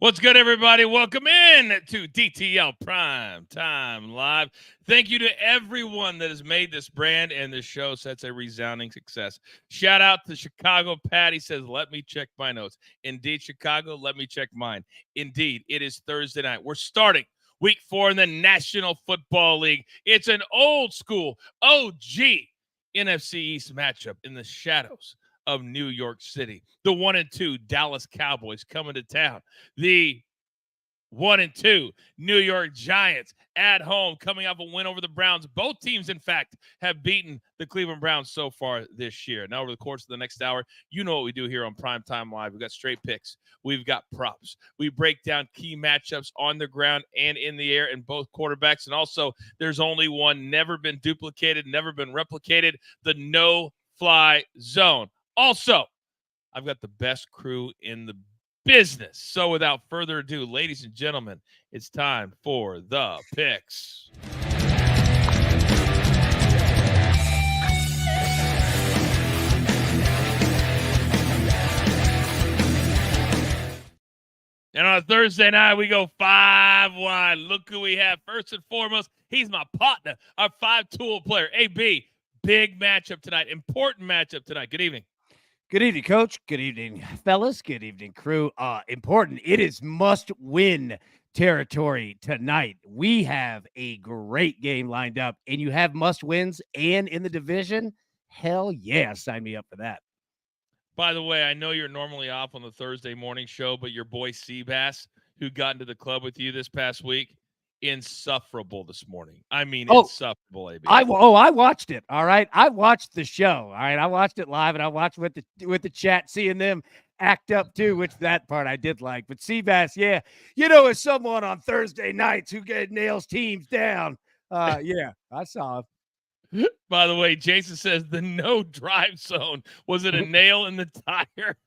What's good, everybody? Welcome in to DTL Prime Time Live. Thank you to everyone that has made this brand and this show such a resounding success. Shout out to Chicago. Patty says, let me check my notes. Indeed, Chicago, let me check mine. Indeed, it is Thursday night. We're starting week 4 in the National Football League. It's an old school OG NFC East matchup in the shadows of New York City. The 1-2 Dallas Cowboys coming to town. The 1-2 New York Giants at home coming off a win over the Browns. Both teams, in fact, have beaten the Cleveland Browns so far this year. Now, over the course of the next hour, you know what we do here on Primetime Live. We've got straight picks. We've got props. We break down key matchups on the ground and in the air in both quarterbacks. And also, there's only one, never been duplicated, never been replicated, the no-fly zone. Also, I've got the best crew in the business. So without further ado, ladies and gentlemen, it's time for the picks. And on a Thursday night, we go 5 wide. Look who we have. First and foremost, he's my partner, our 5-tool player, AB. Big matchup tonight. Important matchup tonight. Good evening. Good evening, Coach. Good evening, fellas. Good evening, crew. Important. It is must-win territory tonight. We have a great game lined up, and you have must-wins and in the division. Hell yeah, sign me up for that. By the way, I know you're normally off on the Thursday morning show, but your boy Seabass, who got into the club with you this past week, insufferable this morning. I mean, insufferable, AB. I watched it. All right, I watched the show. All right, I watched it live, and I watched with the chat, seeing them act up too, which that part I did like. But Seabass, yeah, as someone on Thursday nights who nails teams down. Yeah, I saw it. By the way, Jason says the no drive zone. Was it a nail in the tire?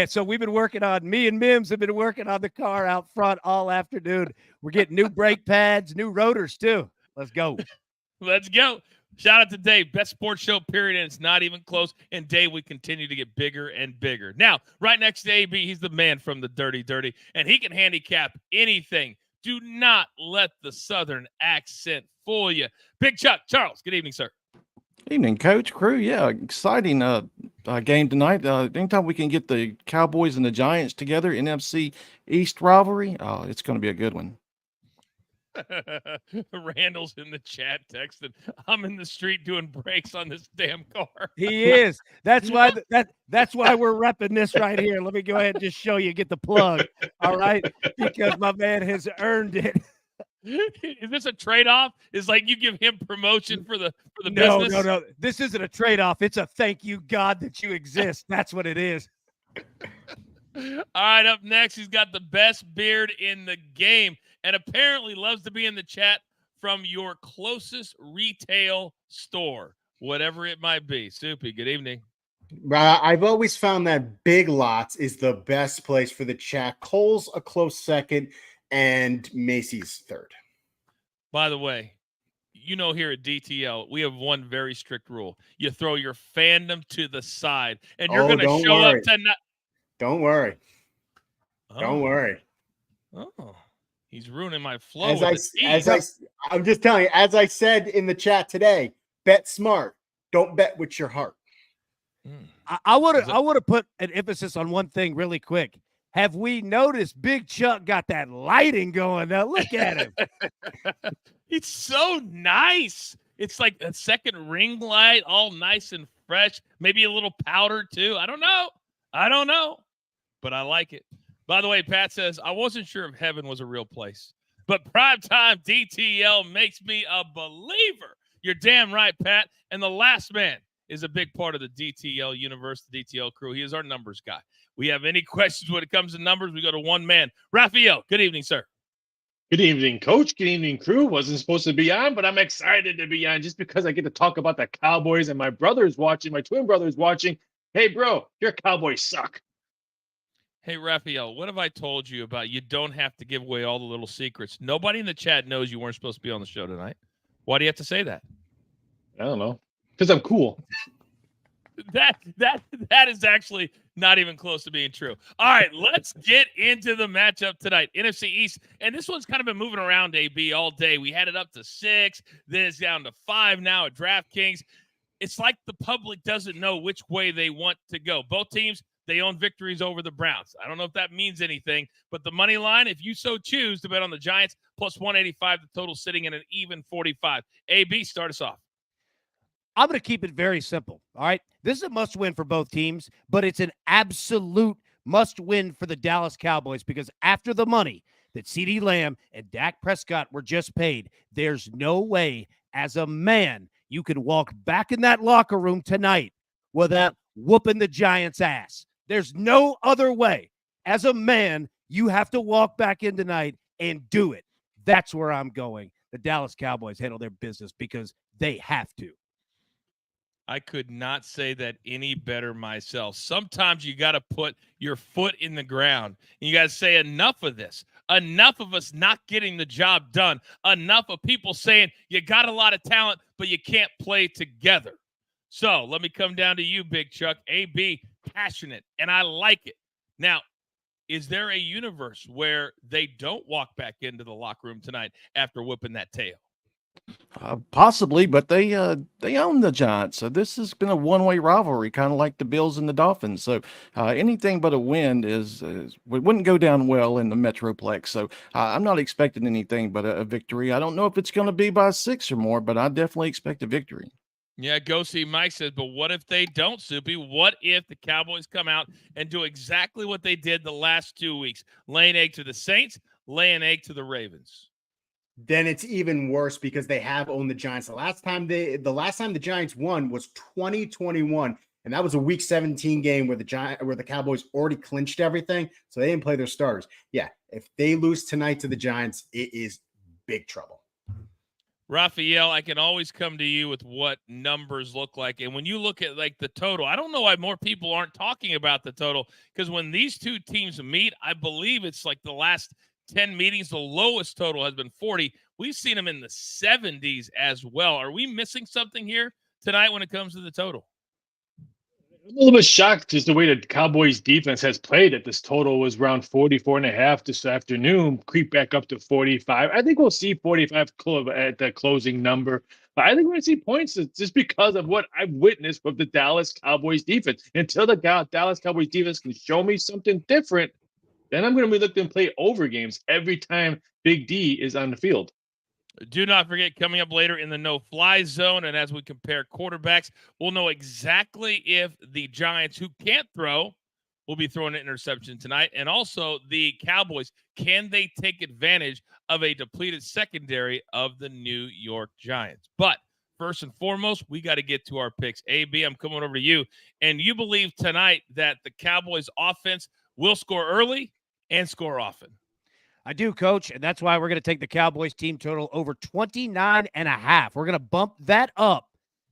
So we've been working on, me and Mims have been working on the car out front all afternoon. We're getting new brake pads, new rotors too. Let's go. Let's go. Shout out to Dave. Best sports show, period. And it's not even close. And Dave, we continue to get bigger and bigger. Now, right next to AB, he's the man from the Dirty Dirty, and he can handicap anything. Do not let the Southern accent fool you. Big Chuck, Charles, good evening, sir. Evening, Coach, crew. Yeah, exciting game tonight. Anytime we can get the Cowboys and the Giants together, NFC East rivalry, it's going to be a good one. Randall's in the chat texting, I'm in the street doing brakes on this damn car. He is. That's why that's why we're repping this right here. Let me go ahead and just show you, get the plug. All right, because my man has earned it. Is this a trade-off? Is like you give him promotion for the business? No. This isn't a trade-off. It's a thank you, God, that you exist. That's what it is. All right, up next, he's got the best beard in the game and apparently loves to be in the chat from your closest retail store, whatever it might be. Soupy, good evening. I've always found that Big Lots is the best place for the chat. Kohl's a close second, and Macy's third. By the way, here at DTL, we have one very strict rule. You throw your fandom to the side, and you're going to show up tonight. Don't worry. Don't worry. Oh, he's ruining my flow. I'm just telling you, as I said in the chat today, bet smart. Don't bet with your heart. I want to put an emphasis on one thing really quick. Have we noticed Big Chuck got that lighting going? Now look at him. It's so nice. It's like a second ring light, all nice and fresh. Maybe a little powder too. I don't know. But I like it. By the way, Pat says, I wasn't sure if heaven was a real place, but primetime DTL makes me a believer. You're damn right, Pat. And the last man is a big part of the DTL universe, the DTL crew. He is our numbers guy. We have any questions when it comes to numbers, we go to one man. Raphael, good evening, sir. Good evening, Coach. Good evening, crew. Wasn't supposed to be on, but I'm excited to be on just because I get to talk about the Cowboys and my brother's watching, my twin brother's watching. Hey, bro, your Cowboys suck. Hey, Raphael, what have I told you about you don't have to give away all the little secrets? Nobody in the chat knows you weren't supposed to be on the show tonight. Why do you have to say that? I don't know. Because I'm cool. That is actually not even close to being true. All right, let's get into the matchup tonight. NFC East, and this one's kind of been moving around, AB, all day. We had it up to 6, then it's down to 5 now at DraftKings. It's like the public doesn't know which way they want to go. Both teams, they own victories over the Browns. I don't know if that means anything, but the money line, if you so choose to bet on the Giants, plus 185, the total sitting at an even 45. AB, start us off. I'm going to keep it very simple. All right. This is a must win for both teams, but it's an absolute must win for the Dallas Cowboys because after the money that CeeDee Lamb and Dak Prescott were just paid, there's no way as a man you can walk back in that locker room tonight without whooping the Giants' ass. There's no other way. As a man, you have to walk back in tonight and do it. That's where I'm going. The Dallas Cowboys handle their business because they have to. I could not say that any better myself. Sometimes you got to put your foot in the ground. And you got to say enough of this. Enough of us not getting the job done. Enough of people saying you got a lot of talent, but you can't play together. So let me come down to you, Big Chuck. AB, passionate, and I like it. Now, is there a universe where they don't walk back into the locker room tonight after whipping that tail? Possibly, but they own the Giants, so this has been a one-way rivalry, kind of like the Bills and the Dolphins. So anything but a win is wouldn't go down well in the Metroplex. So I'm not expecting anything but a victory. I don't know if it's going to be by 6 or more, but I definitely expect a victory. Yeah, Go See Mike says, but what if they don't, Soupy? What if the Cowboys come out and do exactly what they did the last 2 weeks? Lay an egg to the Saints, lay an egg to the Ravens. Then it's even worse because they have owned the Giants. The last time the Giants won was 2021, and that was a Week 17 game where the Cowboys already clinched everything, so they didn't play their starters. Yeah, if they lose tonight to the Giants, it is big trouble. Raphael, I can always come to you with what numbers look like, and when you look at like the total, I don't know why more people aren't talking about the total because when these two teams meet, I believe it's like the last 10 meetings, the lowest total has been 40. We've seen them in the 70s as well. Are we missing something here tonight when it comes to the total? I'm a little bit shocked just the way the Cowboys defense has played that this total was around 44.5 this afternoon, creep back up to 45. I think we'll see 45 at the closing number. But I think we're going to see points just because of what I've witnessed with the Dallas Cowboys defense. Until the Dallas Cowboys defense can show me something different, then I'm going to be looking to play over games every time Big D is on the field. Do not forget, coming up later in the no-fly zone, and as we compare quarterbacks, we'll know exactly if the Giants, who can't throw, will be throwing an interception tonight. And also the Cowboys, can they take advantage of a depleted secondary of the New York Giants? But first and foremost, we got to get to our picks. AB, I'm coming over to you. And you believe tonight that the Cowboys offense will score early and score often? I do, Coach, and that's why we're going to take the Cowboys team total over 29.5. We're going to bump that up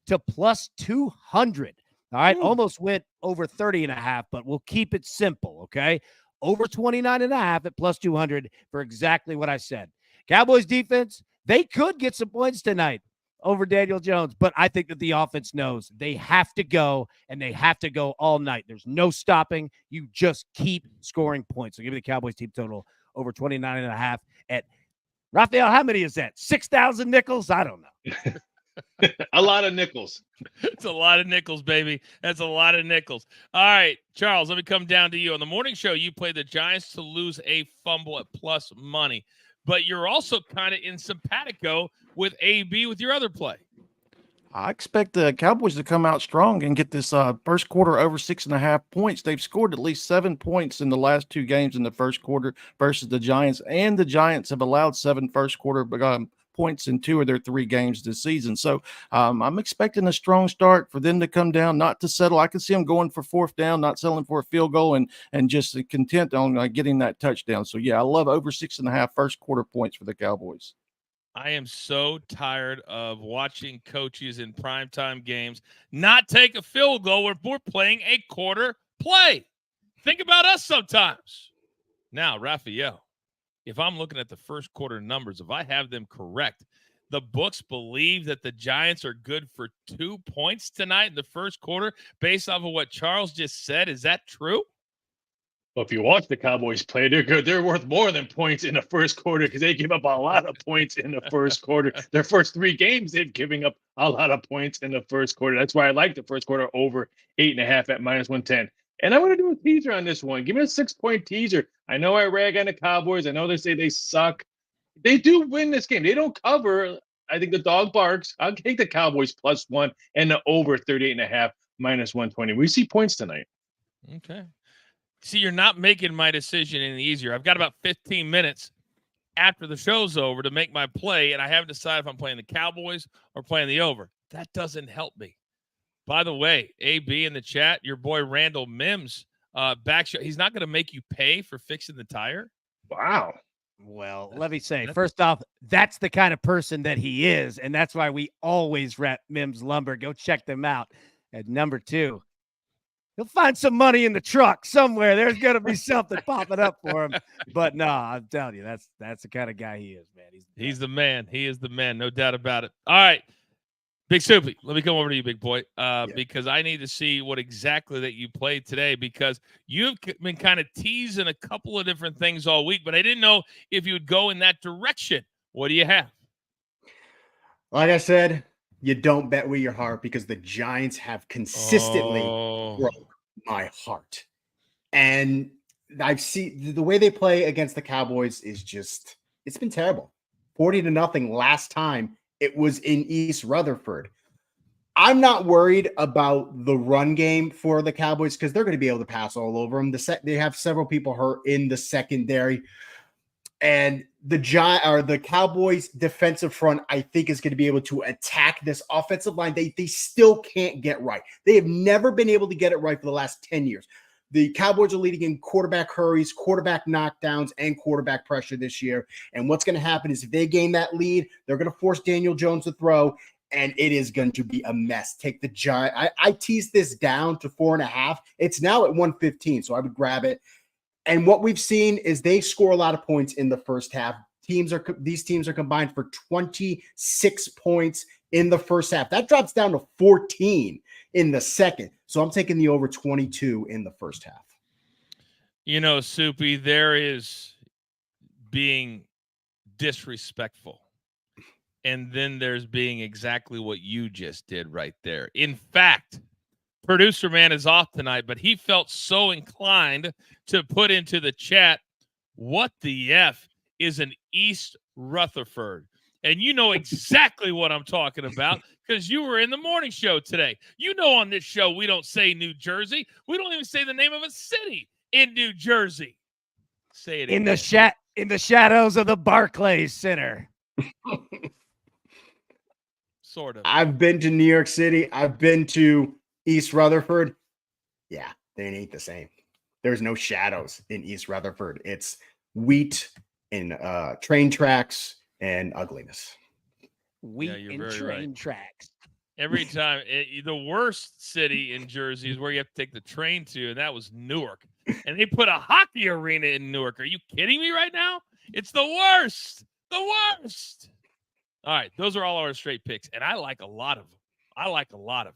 to plus 200. All right, almost went over 30.5, but we'll keep it simple, okay? Over 29.5 at plus 200 for exactly what I said. Cowboys defense, they could get some points tonight over Daniel Jones, but I think that the offense knows they have to go, and they have to go all night. There's no stopping. You just keep scoring points. So give me the Cowboys team total over 29.5 at Raphael. How many is that? 6,000 nickels? I don't know. A lot of nickels. It's a lot of nickels, baby. That's a lot of nickels. All right, Charles, let me come down to you. On the morning show, you played the Giants to lose a fumble at plus money, but you're also kind of in simpatico with AB with your other play. I expect the Cowboys to come out strong and get this first quarter over 6.5 points. They've scored at least 7 points in the last 2 games in the first quarter versus the Giants, and the Giants have allowed 7 first quarter points in 2 of their 3 games this season. So I'm expecting a strong start for them to come down, not to settle. I can see them going for 4th down, not settling for a field goal, and just content on getting that touchdown. So, yeah, I love over 6.5 first quarter points for the Cowboys. I am so tired of watching coaches in primetime games not take a field goal when we're playing a quarter play. Think about us sometimes. Now, Raphael, if I'm looking at the first quarter numbers, if I have them correct, the books believe that the Giants are good for 2 points tonight in the first quarter based off of what Charles just said. Is that true? Well, if you watch the Cowboys play, they're good. They're worth more than points in the first quarter because they give up a lot of points in the first quarter. Their first 3 games, they're giving up a lot of points in the first quarter. That's why I like the first quarter over 8.5 at -110. And I want to do a teaser on this one. Give me a 6-point teaser. I know I rag on the Cowboys. I know they say they suck. They do win this game. They don't cover. I think the dog barks. I'll take the Cowboys +1 and the over 38.5 -120. We see points tonight. Okay. See, you're not making my decision any easier. I've got about 15 minutes after the show's over to make my play, and I haven't decided if I'm playing the Cowboys or playing the over. That doesn't help me. By the way, AB in the chat, your boy Randall Mims, he's not going to make you pay for fixing the tire? Wow. Well, let me say, first off, that's the kind of person that he is, and that's why we always rep Mims Lumber. Go check them out. And number 2, he'll find some money in the truck somewhere. There's going to be something popping up for him. But no, I'm telling you, that's the kind of guy he is, man. He's the man. He is the man. No doubt about it. All right. Big Soupy, let me come over to you, big boy, because I need to see what exactly that you played today, because you've been kind of teasing a couple of different things all week, but I didn't know if you would go in that direction. What do you have? Like I said, you don't bet with your heart, because the Giants have consistently broke my heart. And I've seen the way they play against the Cowboys is just, it's been terrible. 40-0 last time. It was in East Rutherford. I'm not worried about the run game for the Cowboys because they're going to be able to pass all over them. They have several people hurt in the secondary. And the Cowboys defensive front, I think, is going to be able to attack this offensive line. They still can't get right. They have never been able to get it right for the last 10 years. The Cowboys are leading in quarterback hurries, quarterback knockdowns, and quarterback pressure this year. And what's going to happen is if they gain that lead, they're going to force Daniel Jones to throw, and it is going to be a mess. Take the Giants. I teased this down to 4.5. It's now at 115, so I would grab it. And what we've seen is they score a lot of points in the first half. These teams are combined for 26 points in the first half. That drops down to 14 in the second. So I'm taking the over 22 in the first half. You know, Soupy, there is being disrespectful. And then there's being exactly what you just did right there. In fact, producer man is off tonight, but he felt so inclined to put into the chat, what the F is an East Rutherford? And you know exactly what I'm talking about because you were in the morning show today. You know, on this show, we don't say New Jersey. We don't even say the name of a city in New Jersey. Say it again. In the shadows of the Barclays Center. Sort of. I've been to New York City. I've been to East Rutherford. Yeah, they ain't the same. There's no shadows in East Rutherford. It's wheat and train tracks and ugliness. Wheat and train tracks. Every time, the worst city in Jersey is where you have to take the train to, and that was Newark. And they put a hockey arena in Newark. Are you kidding me right now? It's the worst. The worst. All right, those are all our straight picks, and I like a lot of them.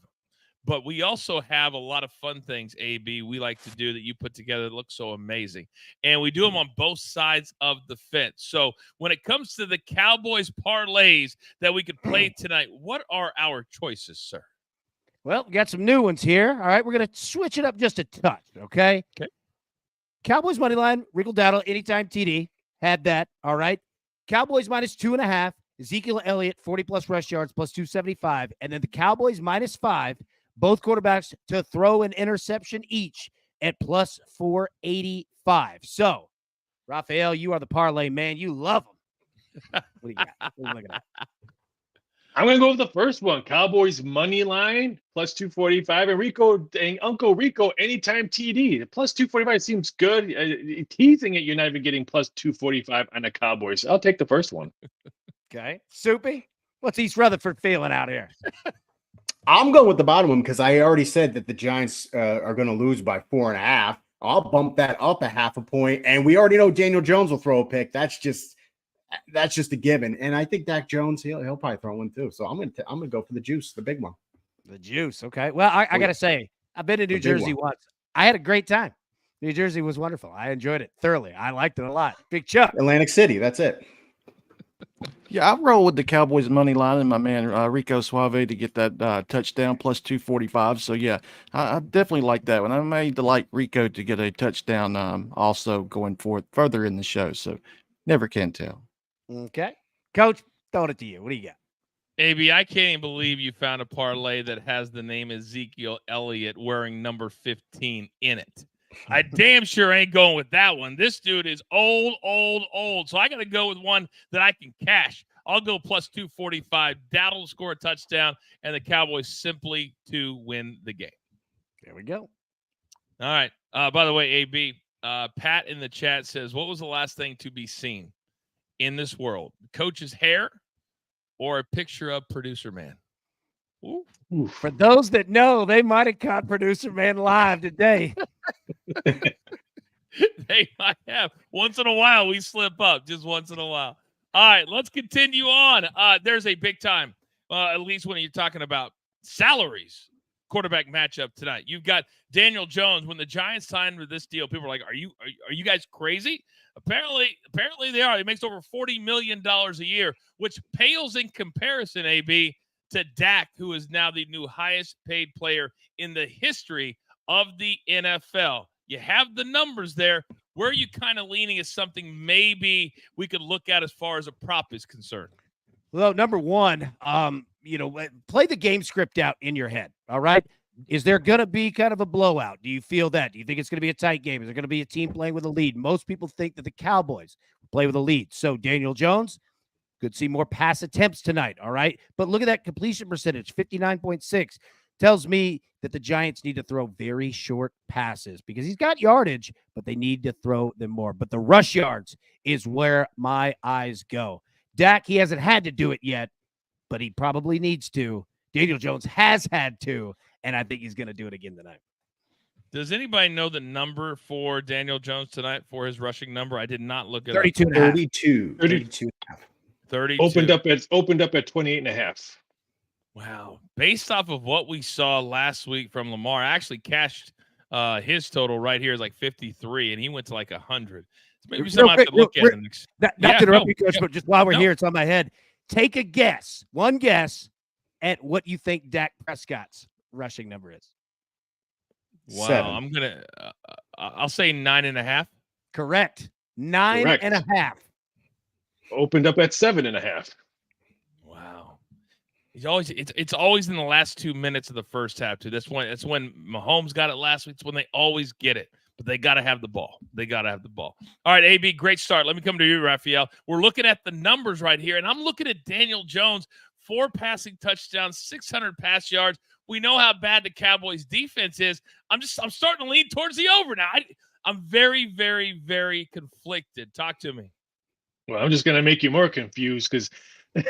But we also have a lot of fun things, AB, we like to do that you put together that look so amazing. And we do them on both sides of the fence. So when it comes to the Cowboys parlays that we could play tonight, what are our choices, sir? Well, we got some new ones here. All right, we're going to switch it up just a touch, okay? Okay. Cowboys money line, Rickle Dowdle, anytime TD. Had that, all right? Cowboys -2.5. Ezekiel Elliott, 40-plus rush yards, +275. And then the Cowboys -5. Both quarterbacks to throw an interception each at +485. So, Raphael, you are the parlay man. You love them. What do you got? What are you looking at? I'm going to go with the first one. Cowboys money line, +245. And Uncle Rico, anytime TD. +245 seems good. Teasing it, you're not even getting +245 on the Cowboys. I'll take the first one. Okay. Soupy, what's East Rutherford feeling out here? I'm going with the bottom one because I already said that the Giants are going to lose by 4.5. I'll bump that up 0.5 point. And we already know Daniel Jones will throw a pick. That's that's just a given. And I think Dak Jones, he'll probably throw one too. So I'm gonna go for the juice, the big one. The juice. Okay. Well, I got to say, I've been to New Jersey once. I had a great time. New Jersey was wonderful. I enjoyed it thoroughly. I liked it a lot. Big Chuck. Atlantic City. That's it. Yeah, I roll with the Cowboys money line and my man Rico Suave to get that touchdown plus 245. So yeah, I definitely like that one. I may like Rico to get a touchdown also going forth further in the show. So never can tell. Okay, Coach, throwing it to you. What do you got? AB, I can't even believe you found a parlay that has the name Ezekiel Elliott wearing number 15 in it. I damn sure ain't going with that one. This dude is old. So I got to go with one that I can cash. I'll go plus 245. Dowdle to score a touchdown, and the Cowboys simply to win the game. There we go. All right. By the way, AB, Pat in the chat says, what was the last thing to be seen in this world? Coach's hair or a picture of Producer Man? Ooh. For those that know, they might have caught Producer Man live today. They might have. Once in a while, we slip up. Just once in a while. All right, let's continue on. There's a big time, at least when you're talking about salaries, quarterback matchup tonight. You've got Daniel Jones. When the Giants signed with this deal, people are like, are you guys crazy? Apparently they are. He makes over $40 million a year, which pales in comparison, AB, to Dak, who is now the new highest paid player in the history of the NFL. You have the numbers there. Where are you kind of leaning as something maybe we could look at as far as a prop is concerned? Well, number one, play the game script out in your head. All right. Is there going to be kind of a blowout? Do you feel that? Do you think it's going to be a tight game? Is there going to be a team playing with a lead? Most people think that the Cowboys play with a lead. So Daniel Jones could see more pass attempts tonight. All right. But look at that completion percentage, 59.6. Tells me that the Giants need to throw very short passes because he's got yardage, but they need to throw them more. But the rush yards is where my eyes go. Dak, he hasn't had to do it yet, but he probably needs to. Daniel Jones has had to, and I think he's going to do it again tonight. Does anybody know the number for Daniel Jones tonight for his rushing number? I did not look at 32. 32. Opened up at 28.5. Wow. Based off of what we saw last week from Lamar, I actually cashed his total right here is like 53, and he went to like 100. So maybe something I have to look at. Not to interrupt you, Coach, but just while we're here, it's on my head. Take a guess, one guess, at what you think Dak Prescott's rushing number is. Wow. 7. I'll say 9.5. Correct. 9.5. Opened up at 7.5. Wow. It's always in the last 2 minutes of the first half too. That's when Mahomes got it last week. It's when they always get it, but they got to have the ball. All right, AB, great start. Let me come to you, Raphael. We're looking at the numbers right here, and I'm looking at Daniel Jones, 4 passing touchdowns, 600 pass yards. We know how bad the Cowboys defense is. I'm starting to lean towards the over now. I'm very, very, very conflicted. Talk to me. Well, I'm just going to make you more confused because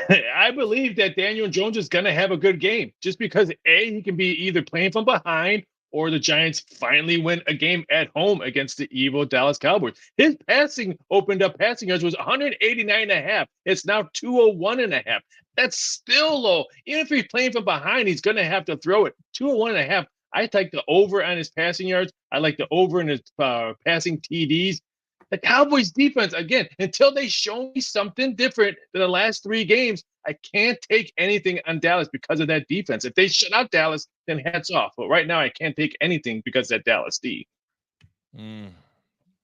I believe that Daniel Jones is going to have a good game just because, A, he can be either playing from behind or the Giants finally win a game at home against the evil Dallas Cowboys. His opened up passing yards was 189.5. It's now 201.5. That's still low. Even if he's playing from behind, he's going to have to throw it. 201.5. I take the over on his passing yards. I like the over in his passing TDs. The Cowboys defense, again, until they show me something different than the last 3 games, I can't take anything on Dallas because of that defense. If they shut out Dallas, then hats off. But right now, I can't take anything because of that Dallas D.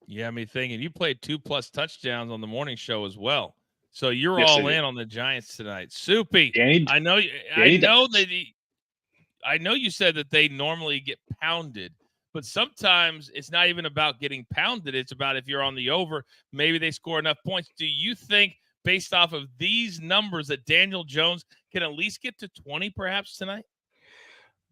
Yeah, me thinking you played 2+ touchdowns on the morning show as well. So you're all in on the Giants tonight. Soupy, I know you said that they normally get pounded. But sometimes it's not even about getting pounded. It's about if you're on the over, maybe they score enough points. Do you think, based off of these numbers, that Daniel Jones can at least get to 20 perhaps tonight?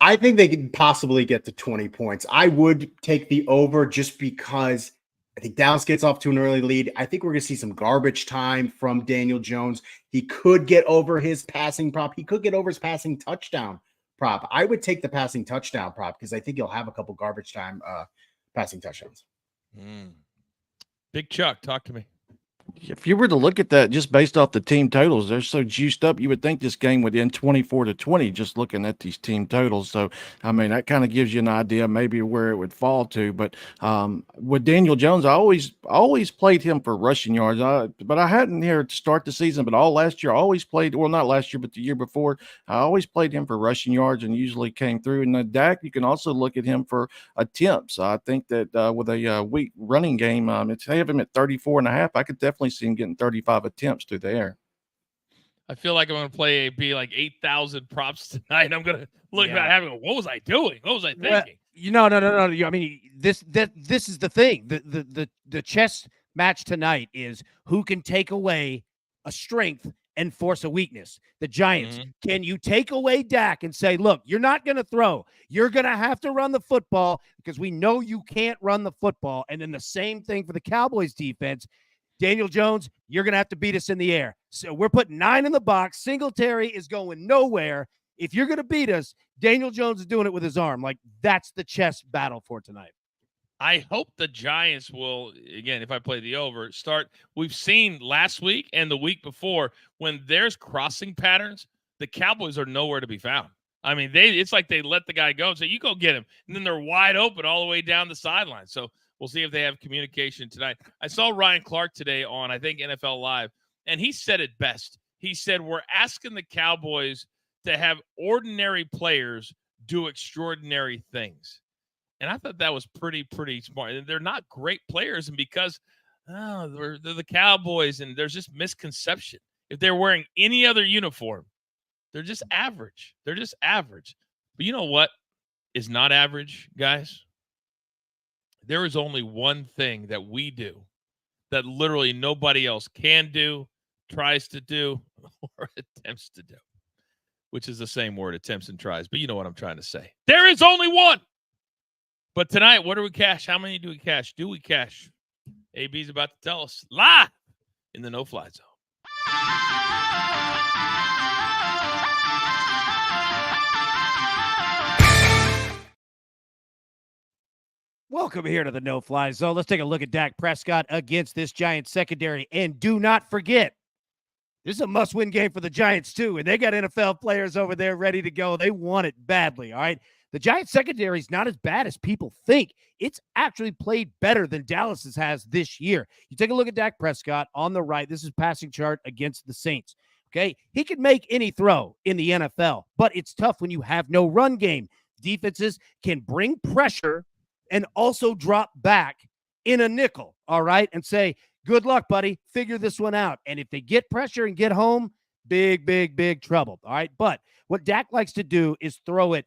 I think they could possibly get to 20 points. I would take the over just because I think Dallas gets off to an early lead. I think we're going to see some garbage time from Daniel Jones. He could get over his passing prop. He could get over his passing touchdown prop. I would take the passing touchdown prop because I think he'll have a couple garbage time passing touchdowns. Big Chuck, talk to me. If you were to look at that just based off the team totals, they're so juiced up, you would think this game would end 24-20 just looking at these team totals. So, I mean, that kind of gives you an idea maybe where it would fall to. But with Daniel Jones, I always played him for rushing yards. But I hadn't here to start the season, but all last year, I always played, well, not last year, but the year before, I always played him for rushing yards and usually came through. And Dak, you can also look at him for attempts. I think that with a weak running game, it's have him at 34.5. I could definitely see him getting 35 attempts through the air. I feel like I'm going to be like 8,000 props tonight. I'm going to look back having, what was I doing? What was I thinking? Well, no. I mean, this is the thing. The chess match tonight is who can take away a strength and force a weakness. The Giants, can you take away Dak and say, look, you're not going to throw. You're going to have to run the football because we know you can't run the football. And then the same thing for the Cowboys defense. Daniel Jones, you're going to have to beat us in the air. So we're putting 9 in the box. Singletary is going nowhere. If you're going to beat us, Daniel Jones is doing it with his arm. Like, that's the chess battle for tonight. I hope the Giants will, again, if I play the over, start. We've seen last week and the week before when there's crossing patterns, the Cowboys are nowhere to be found. I mean, it's like they let the guy go and say, you go get him. And then they're wide open all the way down the sideline. So we'll see if they have communication tonight. I saw Ryan Clark today on, I think, NFL Live, and he said it best. He said, we're asking the Cowboys to have ordinary players do extraordinary things. And I thought that was pretty smart. And they're not great players, and because they're the Cowboys, and there's just misconception. If they're wearing any other uniform, they're just average. They're just average. But you know what is not average, guys? There is only one thing that we do that literally nobody else can do, tries to do, or attempts to do, which is the same word, attempts and tries. But you know what I'm trying to say. There is only one. But tonight, what do we cash? How many do we cash? Do we cash? AB's about to tell us live in the no-fly zone. Welcome here to the no-fly zone. Let's take a look at Dak Prescott against this Giants secondary. And do not forget, this is a must-win game for the Giants, too. And they got NFL players over there ready to go. They want it badly, all right? The Giants secondary is not as bad as people think. It's actually played better than Dallas's has this year. You take a look at Dak Prescott on the right. This is passing chart against the Saints. Okay, he can make any throw in the NFL, but it's tough when you have no run game. Defenses can bring pressure and also drop back in a nickel, all right, and say, good luck, buddy. Figure this one out. And if they get pressure and get home, big trouble, all right? But what Dak likes to do is throw it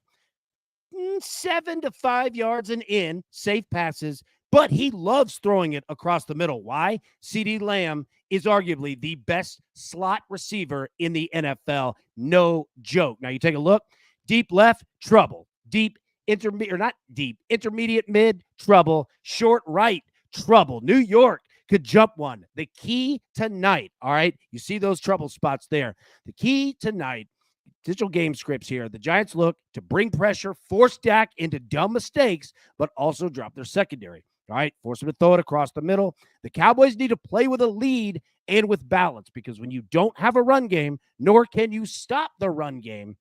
7 to 5 yards and in, safe passes, but he loves throwing it across the middle. Why? CeeDee Lamb is arguably the best slot receiver in the NFL. No joke. Now you take a look. Deep left, trouble. Deep intermediate, or not deep, intermediate mid, trouble. Short right, trouble. New York could jump one. The key tonight, all right, you see those trouble spots there. The key tonight, digital game scripts here. The Giants look to bring pressure, force Dak into dumb mistakes, but also drop their secondary. All right, force him to throw it across the middle. The Cowboys need to play with a lead and with balance, because when you don't have a run game, nor can you stop the run game,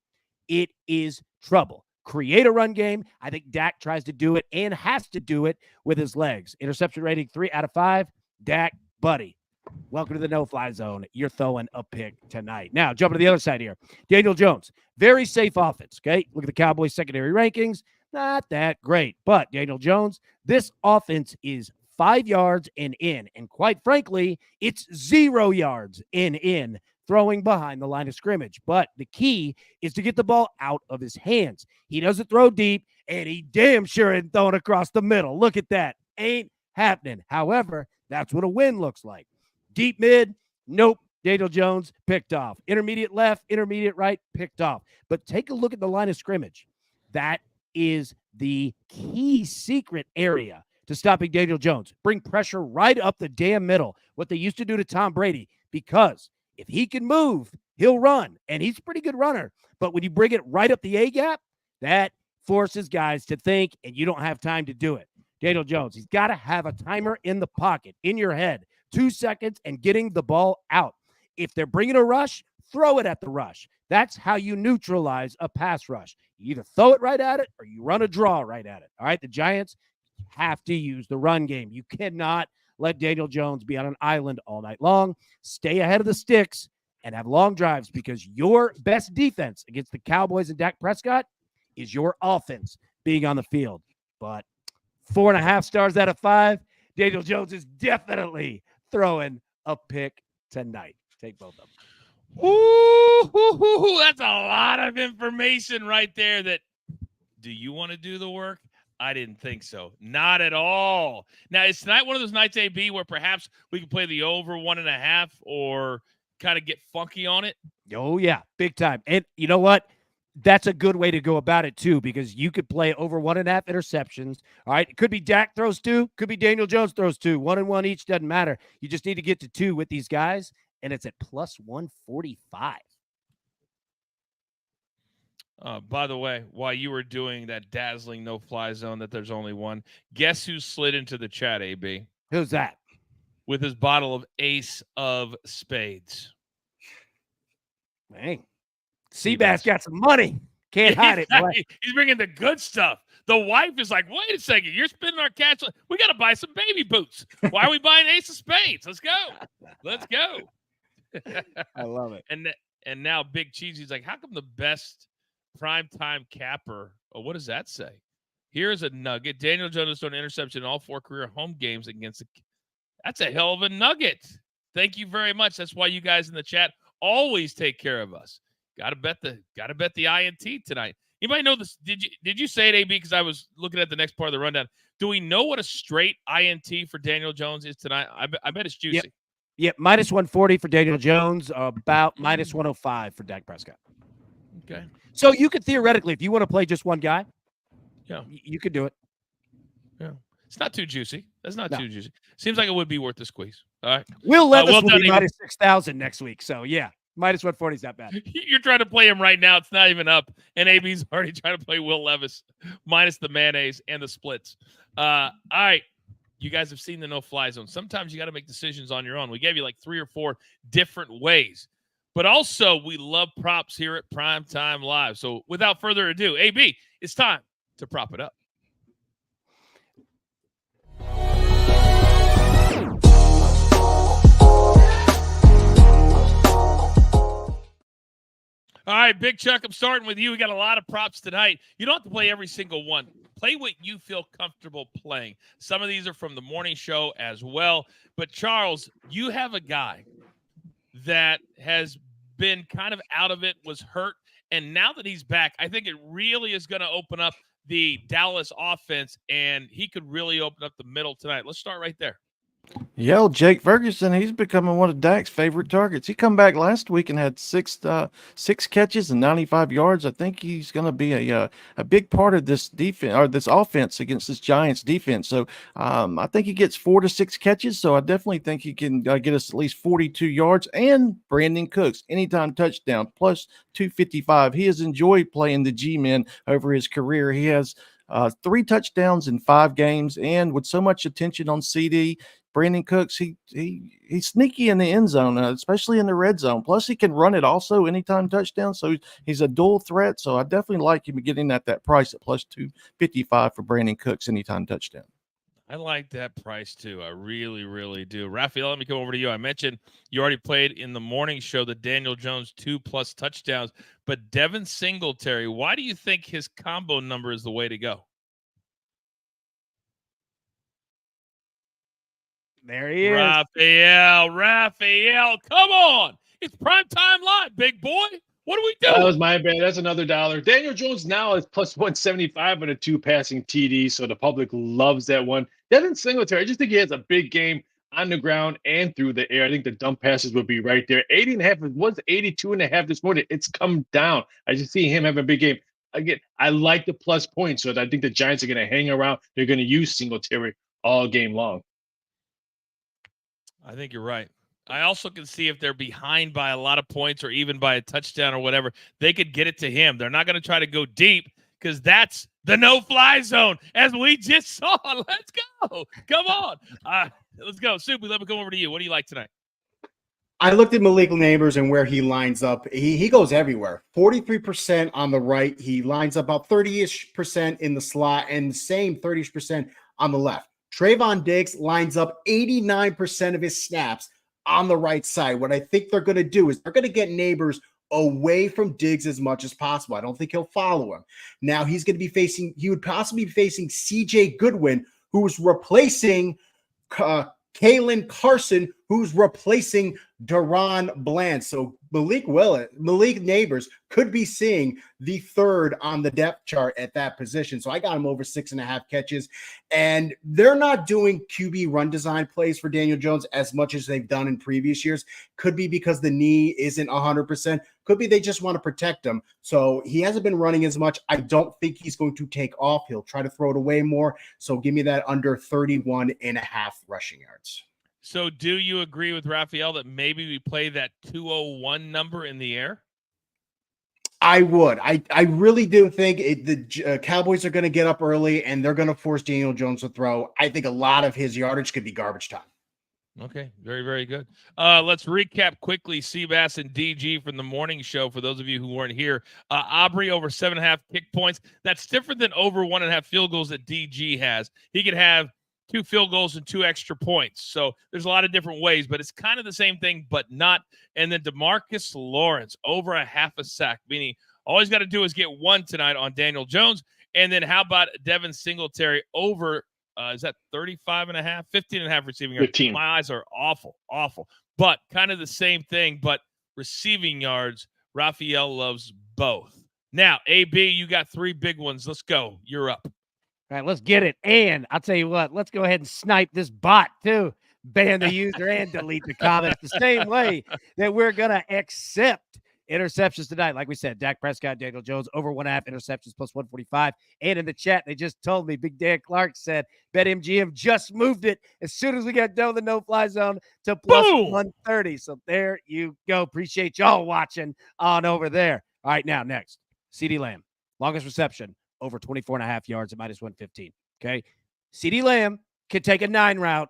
it is trouble. Create a run game. I think Dak tries to do it and has to do it with his legs. Interception rating 3 out of 5. Dak, buddy. Welcome to the no-fly zone. You're throwing a pick tonight. Now, jumping to the other side here. Daniel Jones, very safe offense, okay? Look at the Cowboys secondary rankings. Not that great. But Daniel Jones, this offense is 5 yards and in. And quite frankly, it's 0 yards and in, throwing behind the line of scrimmage. But the key is to get the ball out of his hands. He doesn't throw deep, and he damn sure ain't throwing across the middle. Look at that. Ain't happening. However, that's what a win looks like. Deep mid, nope. Daniel Jones picked off. Intermediate left, intermediate right, picked off. But take a look at the line of scrimmage. That is the key secret area to stopping Daniel Jones. Bring pressure right up the damn middle, what they used to do to Tom Brady, because if he can move, he'll run, and he's a pretty good runner. But when you bring it right up the A-gap, that forces guys to think, and you don't have time to do it. Daniel Jones, he's got to have a timer in the pocket, in your head, 2 seconds and getting the ball out. If they're bringing a rush, throw it at the rush. That's how you neutralize a pass rush. You either throw it right at it or you run a draw right at it. All right, the Giants have to use the run game. You cannot let Daniel Jones be on an island all night long. Stay ahead of the sticks and have long drives, because your best defense against the Cowboys and Dak Prescott is your offense being on the field. But 4.5 stars out of 5, Daniel Jones is definitely throwing a pick tonight. Take both of them. Ooh, that's a lot of information right there. Do you want to do the work? I didn't think so. Not at all. Now, is tonight one of those nights, AB, where perhaps we can play the over 1.5 or kind of get funky on it? Oh, yeah, big time. And you know what? That's a good way to go about it, too, because you could play over 1.5 interceptions. All right. It could be Dak throws 2, could be Daniel Jones throws 2. 1 and 1 each, doesn't matter. You just need to get to 2 with these guys, and it's at plus 145. By the way, while you were doing that dazzling no-fly zone that there's only one, guess who slid into the chat, AB? Who's that? With his bottle of Ace of Spades. Dang. Seabass got some money. Can't hide it, boy. He's bringing the good stuff. The wife is like, wait a second, you're spending our cash. We got to buy some baby boots. Why are we buying Ace of Spades? Let's go. Let's go. I love it. And now Big Cheesy's like, how come the best primetime capper? Oh, what does that say? Here's a nugget. Daniel Jones threw an interception in all 4 career home games against the. That's a hell of a nugget. Thank you very much. That's why you guys in the chat always take care of us. Gotta bet the INT tonight. Anybody know this? Did you say it, AB? Because I was looking at the next part of the rundown. Do we know what a straight INT for Daniel Jones is tonight? I bet it's juicy. Yep, minus 140 for Daniel Jones, about minus 105 for Dak Prescott. Okay. So you could theoretically, if you want to play just one guy, you could do it. Yeah. It's not too juicy. That's not too juicy. Seems like it would be worth the squeeze. All right. Will Levis will be minus 6,000 next week. So, yeah, minus 140 is not bad. You're trying to play him right now. It's not even up. And AB's already trying to play Will Levis minus the mayonnaise and the splits. All right. You guys have seen the no-fly zone. Sometimes you got to make decisions on your own. We gave you like 3 or 4 different ways. But also, we love props here at Primetime Live. So without further ado, AB, it's time to prop it up. All right, Big Chuck, I'm starting with you. We got a lot of props tonight. You don't have to play every single one. Play what you feel comfortable playing. Some of these are from the morning show as well. But, Charles, you have a guy that has been kind of out of it, was hurt, and now that he's back, I think it really is going to open up the Dallas offense, and he could really open up the middle tonight. Let's start right there. Yeah, Jake Ferguson, he's becoming one of Dak's favorite targets. He come back last week and had six catches and 95 yards. I think he's going to be a big part of this defense or this offense against this Giants defense. So I think he gets 4 to 6 catches. So I definitely think he can get us at least 42 yards. And Brandon Cooks, anytime touchdown, plus 255. He has enjoyed playing the G-men over his career. He has 3 touchdowns in 5 games, and with so much attention on CD, Brandon Cooks, he's sneaky in the end zone, especially in the red zone. Plus, he can run it also anytime touchdown, so he's a dual threat. So I definitely like him getting at that price at plus 255 for Brandon Cooks anytime touchdown. I like that price too. I really, really do. Raphael, let me come over to you. I mentioned you already played in the morning show the Daniel Jones 2+ touchdowns, but Devin Singletary, why do you think his combo number is the way to go? There he is. Raphael, come on. It's Primetime Live, big boy. What do we do? That was my bad. That's another $1. Daniel Jones now is plus 175 on a 2 passing TD, so the public loves that one. Devin Singletary, I just think he has a big game on the ground and through the air. I think the dump passes would be right there. 80.5, it was 82.5 this morning. It's come down. I just see him having a big game. Again, I like the plus points, so I think the Giants are going to hang around. They're going to use Singletary all game long. I think you're right. I also can see if they're behind by a lot of points or even by a touchdown or whatever, they could get it to him. They're not going to try to go deep because that's the no-fly zone, as we just saw. Let's go. Come on. Let's go. Soupy, let me come over to you. What do you like tonight? I looked at Malik Neighbors and where he lines up. He goes everywhere. 43% on the right. He lines up about 30-ish% in the slot, and the same 30-ish% on the left. Trayvon Diggs lines up 89% of his snaps on the right side. What I think they're going to do is they're going to get Neighbors away from Diggs as much as possible. I don't think he'll follow him. Now he would possibly be facing CJ Goodwin, who's replacing Kalen Carson, who's replacing Deron Bland. So Malik Neighbors could be seeing the third on the depth chart at that position. So I got him over 6.5 catches. And they're not doing QB run design plays for Daniel Jones as much as they've done in previous years. Could be because the knee isn't 100%. Could be they just want to protect him. So he hasn't been running as much. I don't think he's going to take off. He'll try to throw it away more. So give me that under 31.5 rushing yards. So do you agree with Raphael that maybe we play that 201 number in the air? I would. I really do think the Cowboys are going to get up early and they're going to force Daniel Jones to throw. I think a lot of his yardage could be garbage time. Okay, very, very good. Let's recap quickly Seabass and DG from the morning show for those of you who weren't here. Aubrey over 7.5 kick points. That's different than over 1.5 field goals that DG has. He could have 2 field goals and 2 extra points. So there's a lot of different ways, but it's kind of the same thing, but not. And then DeMarcus Lawrence over 0.5 sack, meaning all he's got to do is get 1 tonight on Daniel Jones. And then how about Devin Singletary over, is that 35.5, 15.5 receiving yards? 15. My eyes are awful, but kind of the same thing, but receiving yards, Raphael loves both. Now, AB, you got 3 big ones. Let's go. You're up. All right, let's get it. And I'll tell you what, let's go ahead and snipe this bot too. Ban the user and delete the comments the same way that we're going to accept interceptions tonight. Like we said, Dak Prescott, Daniel Jones, over 1.5 interceptions plus 145. And in the chat, they just told me, Big Dan Clark said, BetMGM just moved it as soon as we got done with the no-fly zone to plus 130. So there you go. Appreciate y'all watching on over there. All right, now next, CeeDee Lamb, longest reception, over 24.5 yards at minus 115. Okay. CeeDee Lamb can take a 9 route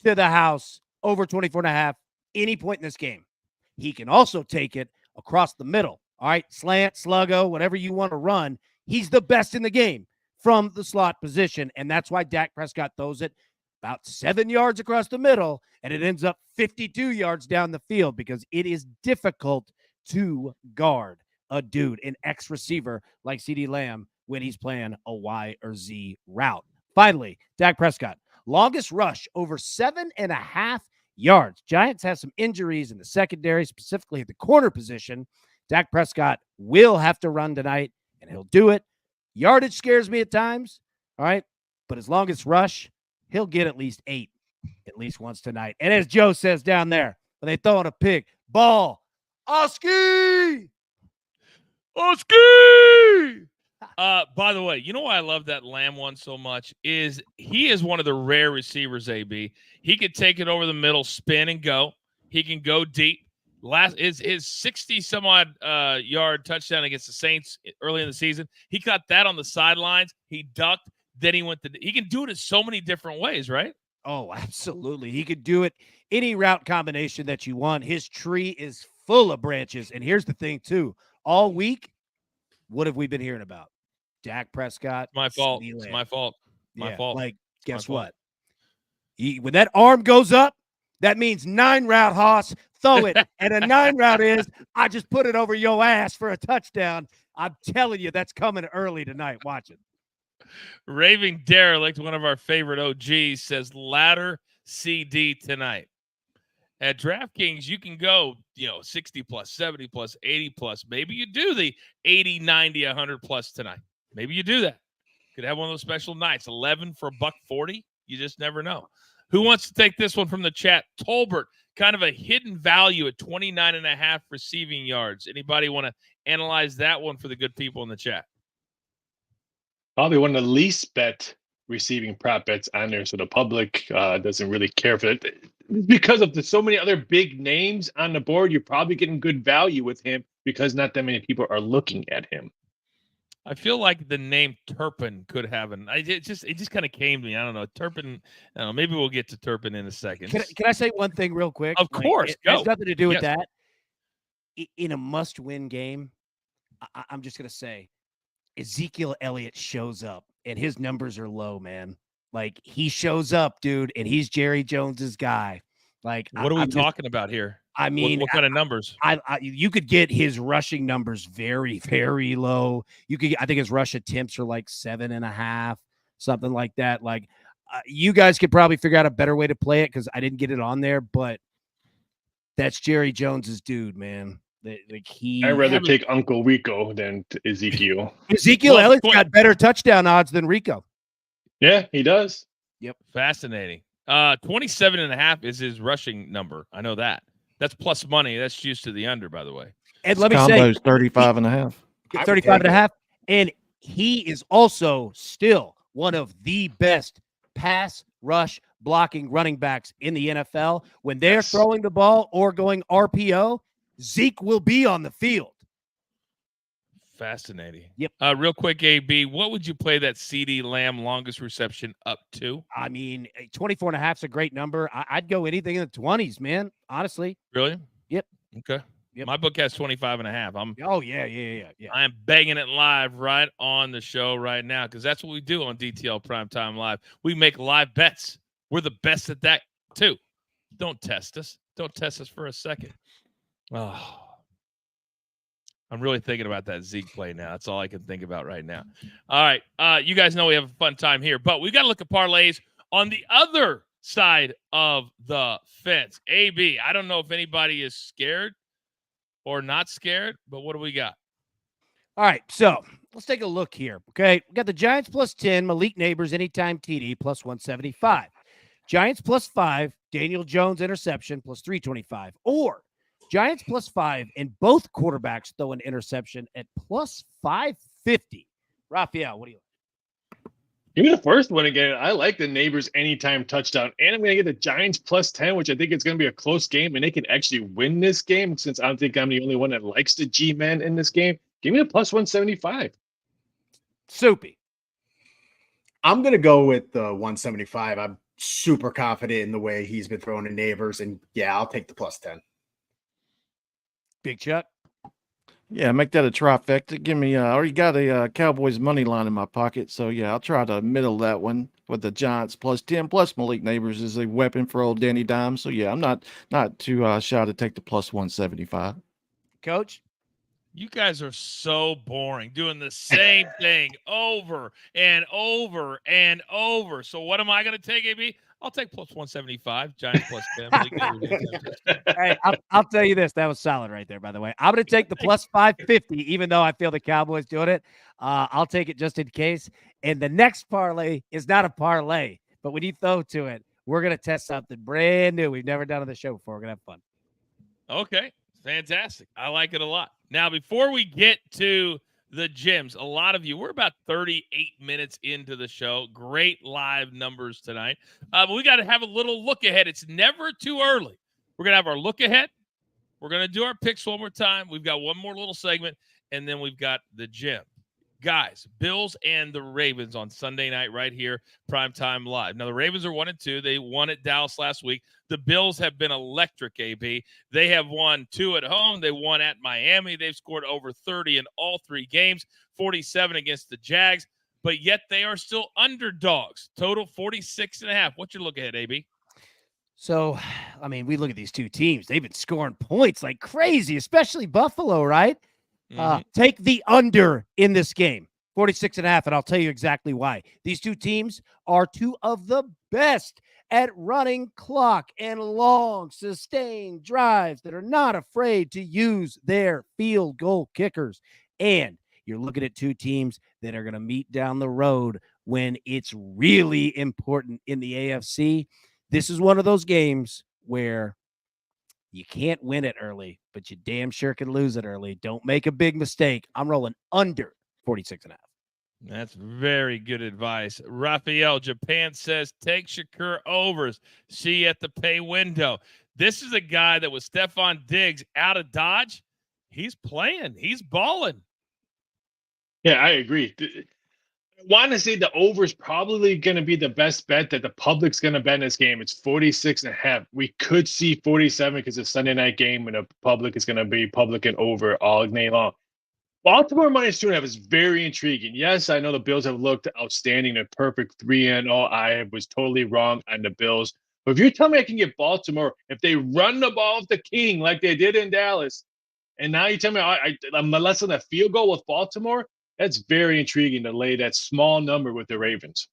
to the house over 24.5 any point in this game. He can also take it across the middle. All right. Slant, sluggo, whatever you want to run. He's the best in the game from the slot position. And that's why Dak Prescott throws it about 7 yards across the middle and it ends up 52 yards down the field because it is difficult to guard a dude, an X receiver like CeeDee Lamb when he's playing a Y or Z route. Finally, Dak Prescott, longest rush over 7.5 yards. Giants have some injuries in the secondary, specifically at the corner position. Dak Prescott will have to run tonight, and he'll do it. Yardage scares me at times, all right? But his longest rush, he'll get at least 8 at least once tonight. And as Joe says down there, when they throw in a pick, ball, Oski! Oski! By the way, you know why I love that Lamb one so much is he is one of the rare receivers, AB. He could take it over the middle, spin and go. He can go deep. His 60-some-odd yard touchdown against the Saints early in the season, he got that on the sidelines. He ducked. Then he can do it in so many different ways, right? Oh, absolutely. He could do it any route combination that you want. His tree is full of branches. And here's the thing, too. All week, what have we been hearing about? Dak Prescott. My fault. It's my fault. My fault. Like, guess what? When that arm goes up, that means 9 route, Hoss. Throw it. And a 9 route is, I just put it over your ass for a touchdown. I'm telling you, that's coming early tonight. Watch it. Raving Derelict, one of our favorite OGs, says ladder CD tonight. At DraftKings, you can go, 60 plus, 70 plus, 80 plus. Maybe you do the 80, 90, 100 plus tonight. Maybe you do that. Could have one of those special nights. 11 for $140. You just never know. Who wants to take this one from the chat? Tolbert, kind of a hidden value at 29.5 receiving yards. Anybody want to analyze that one for the good people in the chat? Probably one of the least bet receiving prop bets on there, so the public doesn't really care for it. Because of so many other big names on the board, you're probably getting good value with him because not that many people are looking at him. I feel like the name Turpin could have it just kind of came to me. I don't know. Turpin. I don't know. Maybe we'll get to Turpin in a second. Can I say one thing real quick? Of course, it go. has nothing to do with Yes. that. In a must-win game, I'm just gonna say, Ezekiel Elliott shows up, and his numbers are low, man. Like, he shows up, dude, and he's Jerry Jones's guy. Like, What are we I'm just- talking about here? I mean, what kind of numbers? you could get his rushing numbers very, very low. I think his rush attempts are like 7.5, something like that. Like, you guys could probably figure out a better way to play it because I didn't get it on there, but that's Jerry Jones's dude, man. I'd rather take Uncle Rico than Ezekiel. Ezekiel Elliott's got better touchdown odds than Rico. Yeah, he does. Yep. Fascinating. 27.5 is his rushing number. I know that. That's plus money. That's juice to the under, by the way. And let me Combo's say 35.5. 35.5. And he is also still one of the best pass rush blocking running backs in the NFL. When they're throwing the ball or going RPO, Zeke will be on the field. Fascinating. Yep. Real quick, AB, what would you play that CD Lamb longest reception up to? I mean, 24.5 is a great number. I'd go anything in the 20s, man. Honestly. Really? Yep. Okay. Yep. My book has 25.5. Oh, yeah. I'm banging it live right on the show right now because that's what we do on DTL Primetime Live. We make live bets. We're the best at that, too. Don't test us. Don't test us for a second. Oh, I'm really thinking about that Zeke play now. That's all I can think about right now. All right. You guys know we have a fun time here, but we got to look at parlays on the other side of the fence. AB, I don't know if anybody is scared or not scared, but what do we got? All right, so let's take a look here. Okay, we got the Giants plus 10, Malik Neighbors anytime TD plus 175. Giants plus 5, Daniel Jones interception plus 325. Or Giants plus 5 and both quarterbacks throw an interception at plus 550. Raphael, what do you like? Give me the first one again. I like the Neighbors anytime touchdown. And I'm going to get the Giants plus 10, which I think it's going to be a close game. And they can actually win this game since I don't think I'm the only one that likes the G-Man in this game. Give me the plus 175. Soupy. I'm going to go with the 175. I'm super confident in the way he's been throwing to Neighbors. And, yeah, I'll take the plus 10. Big Chuck. Yeah, make that a trifecta. Give me, I already got a Cowboys money line in my pocket. So, yeah, I'll try to middle that one with the Giants plus 10 plus Malik Neighbors is a weapon for old Danny Dimes. So, yeah, I'm not too shy to take the plus 175. Coach? You guys are so boring, doing the same thing over and over and over. So what am I going to take, AB? I'll take plus 175, Giants plus 10. Hey, I'll tell you this. That was solid right there, by the way. I'm going to take the plus 550, even though I feel the Cowboys doing it. I'll take it just in case. And the next parlay is not a parlay, but when you throw to it, we're going to test something brand new we've never done on the show before. We're going to have fun. Okay, fantastic. I like it a lot. Now, before we get to the gyms, a lot of you, we're about 38 minutes into the show. Great live numbers tonight. But we got to have a little look ahead. It's never too early. We're going to have our look ahead. We're going to do our picks one more time. We've got one more little segment, and then we've got the gym. Guys, Bills and the Ravens on Sunday night right here, Primetime Live. Now, the Ravens are 1-2. They won at Dallas last week. The Bills have been electric, AB. They have won 2 at home. They won at Miami. They've scored over 30 in all 3 games, 47 against the Jags, but yet they are still underdogs. Total 46.5. What's your look ahead, AB? So, I mean, we look at these two teams. They've been scoring points like crazy, especially Buffalo, right? Take the under in this game, 46.5, and I'll tell you exactly why. These two teams are 2 of the best at running clock and long, sustained drives that are not afraid to use their field goal kickers. And you're looking at 2 teams that are going to meet down the road when it's really important in the AFC. This is one of those games where you can't win it early, but you damn sure can lose it early. Don't make a big mistake. I'm rolling under 46.5. That's very good advice. Raphael, Japan says, take Shakur overs. See you at the pay window. This is a guy that was Stephon Diggs out of Dodge. He's playing. He's balling. Yeah, I agree. I want to say the over is probably going to be the best bet that the public's going to bet in this game. It's 46.5. We could see 47 because it's a Sunday night game and the public is going to be public and over all day long. Baltimore minus 2.5 is very intriguing. Yes, I know the Bills have looked outstanding. They're perfect 3-0. I was totally wrong on the Bills. But if you tell me I can get Baltimore, if they run the ball with the king like they did in Dallas, and now you tell me I'm less than a field goal with Baltimore, that's very intriguing to lay that small number with the Ravens.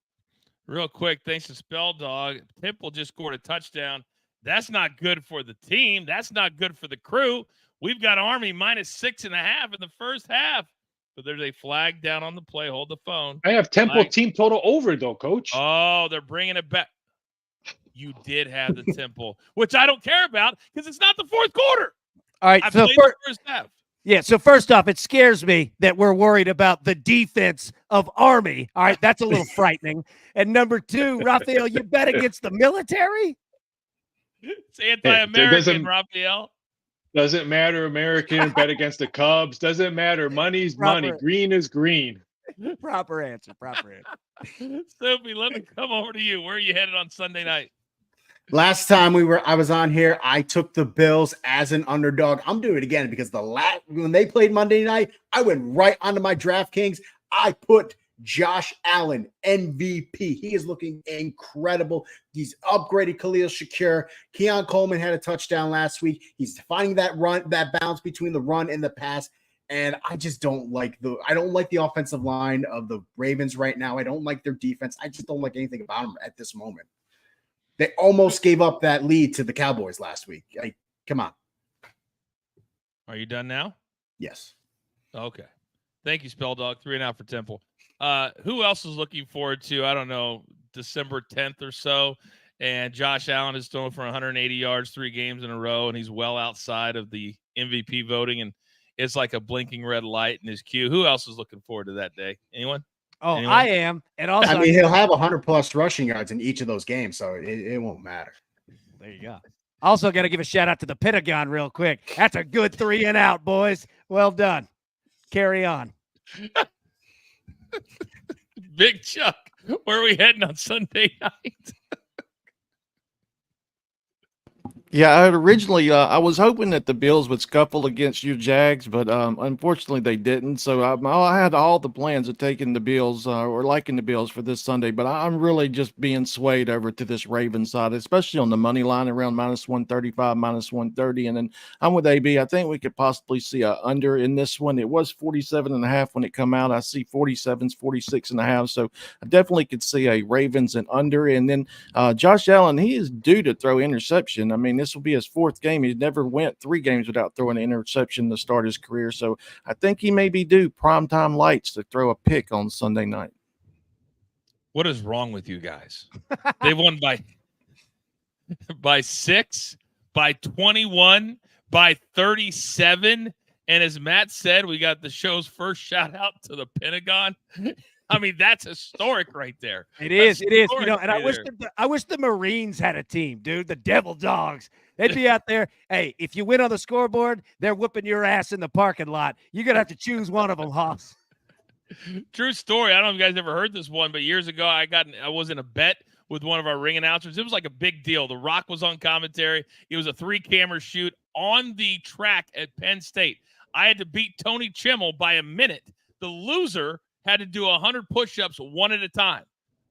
Real quick, thanks to Spell Dog. Temple just scored a touchdown. That's not good for the team. That's not good for the crew. We've got Army minus 6.5 in the first half. But there's a flag down on the play. Hold the phone. I have Temple team total over, though, Coach. Oh, they're bringing it back. You did have the Temple, which I don't care about because it's not the fourth quarter. All right, I so played the first half. Yeah, so first off, it scares me that we're worried about the defense of Army. All right, that's a little frightening. And number two, Raphael, you bet against the military? It's anti-American, Raphael. Doesn't matter, American. Bet against the Cubs. Doesn't matter. Money's money. Green is green. Proper answer. Sophie, let me come over to you. Where are you headed on Sunday night? Last time I was on here, I took the Bills as an underdog. I'm doing it again because when they played Monday night, I went right onto my DraftKings. I put Josh Allen, MVP. He is looking incredible. He's upgraded Khalil Shakir. Keon Coleman had a touchdown last week. He's finding that balance between the run and the pass. And I just don't like the offensive line of the Ravens right now. I don't like their defense. I just don't like anything about them at this moment. They almost gave up that lead to the Cowboys last week. Come on. Are you done now? Yes. Okay. Thank you, Spell Dog. 3.5 for Temple. Who else is looking forward to, I don't know, December 10th or so? And Josh Allen is thrown for 180 yards 3 games in a row, and he's well outside of the MVP voting, and it's like a blinking red light in his queue. Who else is looking forward to that day? Anyone? Oh, anyone? I am. And also, he'll have 100+ rushing yards in each of those games, so it won't matter. There you go. Also, got to give a shout out to the Pentagon real quick. That's a good 3 and out, boys. Well done. Carry on. Big Chuck, where are we heading on Sunday night? Yeah, I was hoping that the Bills would scuffle against you Jags, but unfortunately they didn't. So I had all the plans of taking the Bills or liking the Bills for this Sunday, but I'm really just being swayed over to this Ravens side, especially on the money line around minus 135, minus 130. And then I'm with AB. I think we could possibly see a under in this one. It was 47.5 when it come out. I see 47s, 46.5. So I definitely could see a Ravens and under. And then Josh Allen, he is due to throw interception. I mean, this will be his 4th game. He never went 3 games without throwing an interception to start his career. So I think he may be due primetime lights to throw a pick on Sunday night. What is wrong with you guys? They won by 6, by 21, by 37. And as Matt said, we got the show's first shout out to the Pentagon. I mean, that's historic right there. It is. You know, and I wish the Marines had a team, dude. The Devil Dogs. They'd be out there. Hey, if you win on the scoreboard, they're whooping your ass in the parking lot. You're gonna have to choose one of them, Hoss. True story. I don't know if you guys ever heard this one, but years ago, I was in a bet with one of our ring announcers. It was like a big deal. The Rock was on commentary. It was a 3-camera shoot on the track at Penn State. I had to beat Tony Chimmel by a minute. The loser had to do 100 push-ups one at a time.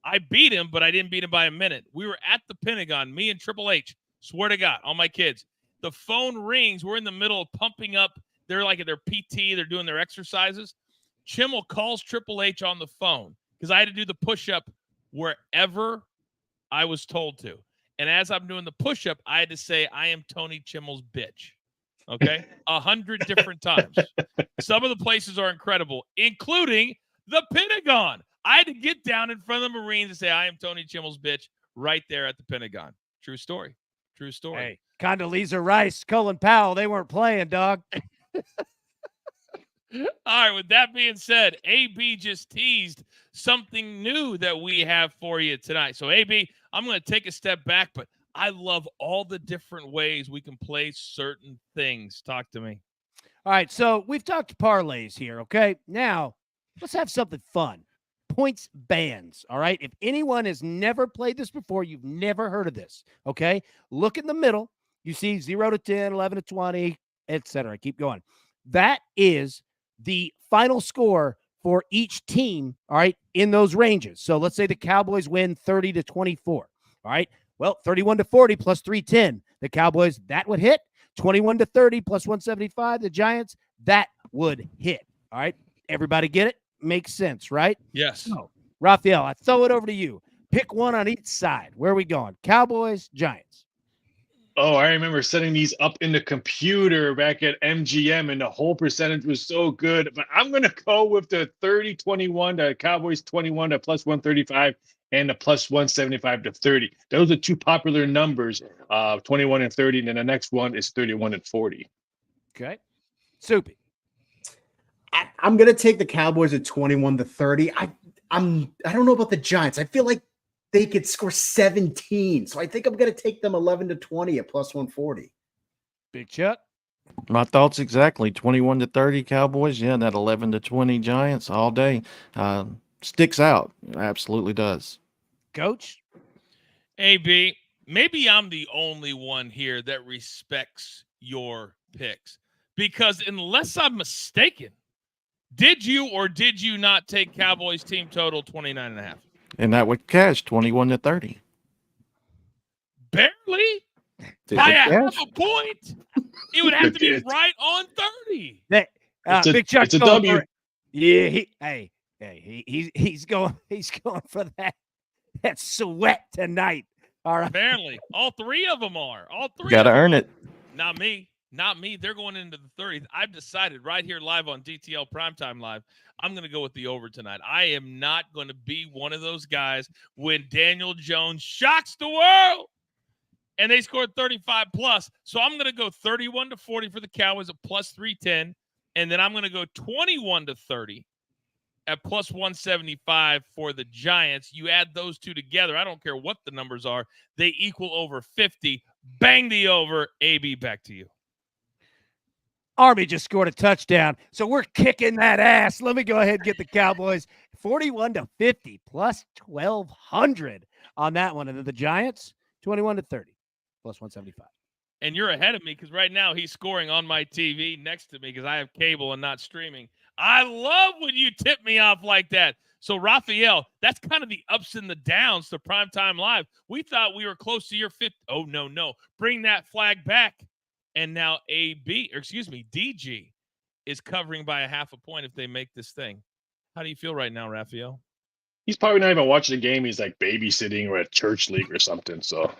I beat him, but I didn't beat him by a minute. We were at the Pentagon, me and Triple H. Swear to God, all my kids. The phone rings. We're in the middle of pumping up. They're like at their PT. They're doing their exercises. Chimmel calls Triple H on the phone because I had to do the push-up wherever I was told to. And as I'm doing the push-up, I had to say, I am Tony Chimmel's bitch. Okay? 100 different times. Some of the places are incredible, including the Pentagon. I had to get down in front of the Marines and say, I am Tony Chimmel's bitch right there at the Pentagon. True story. True story. Hey, Condoleezza Rice, Colin Powell, they weren't playing, dog. All right, with that being said, AB just teased something new that we have for you tonight. So, AB, I'm going to take a step back, but I love all the different ways we can play certain things. Talk to me. All right, so we've talked parlays here, okay? Now, Let's have something fun. Points bands, all right? If anyone has never played this before, you've never heard of this, okay? Look in the middle. You see 0 to 10, 11 to 20, etc. Keep going. That is the final score for each team, all right, in those ranges. So let's say the Cowboys win 30 to 24, all right? Well, 31 to 40 plus 310. The Cowboys, that would hit. 21 to 30 plus 175. The Giants, that would hit, all right? Everybody get it? Makes sense, right? Yes. So, Raphael, I throw it over to you. Pick one on each side. Where are we going? Cowboys, Giants. Oh, I remember setting these up in the computer back at MGM, and the whole percentage was so good. But I'm going to go with the 30-21, the Cowboys 21 to plus 135, and the plus 175 to 30. Those are two popular numbers, 21 and 30, and then the next one is 31 and 40. Okay. Soupy. I'm gonna take the Cowboys at 21 to 30. I don't know about the Giants. I feel like they could score 17. So I think I'm gonna take them 11 to 20 at plus 140. Big Chuck. My thoughts exactly. 21 to 30 Cowboys. Yeah, that 11 to 20 Giants all day. Sticks out. Absolutely does. Coach. AB, maybe I'm the only one here that respects your picks, because unless I'm mistaken, did you or did you not take Cowboys team total 29.5? And that would cash 21 to 30. Barely? Did By it a half cash? a point? It would have to be right on 30. Big Chuck. It's a W. Yeah, he's going for that sweat tonight. All right. Apparently. All three of them are. All three. Got to earn it. Not me. Not me. They're going into the 30th. I've decided right here live on DTL Primetime Live, I'm going to go with the over tonight. I am not going to be one of those guys when Daniel Jones shocks the world and they scored 35 plus. So I'm going to go 31 to 40 for the Cowboys at plus 310. And then I'm going to go 21 to 30 at plus 175 for the Giants. You add those two together, I don't care what the numbers are, they equal over 50. Bang the over. AB, back to you. Army just scored a touchdown, so we're kicking that ass. Let me go ahead and get the Cowboys 41 to 50 plus 1,200 on that one. And then the Giants 21 to 30 plus 175. And you're ahead of me because right now he's scoring on my TV next to me because I have cable and not streaming. I love when you tip me off like that. So, Raphael, that's kind of the ups and the downs to Primetime Live. We thought we were close to your 50. Oh, no. Bring that flag back. And now DG is covering by a half a point if they make this thing. How do you feel right now, Raphael? He's probably not even watching the game. He's like babysitting or at church league or something. So